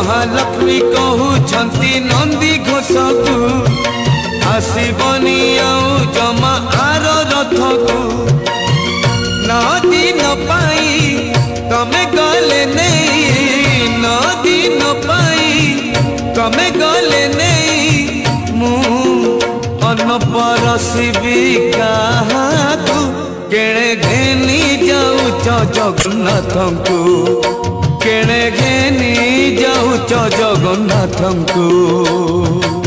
महालक्ष्मी कहउछंती नंदी घोष को आसबनी आउ जमा आर रथ को नदी न पाई तमे गले नहीं नदी न पाई तमे गले नहीं मु अनपरसिबी काहाकू केणे घेनी जाऊच जगन्नाथ को केणे घेनी जाऊच जगन्नाथ को।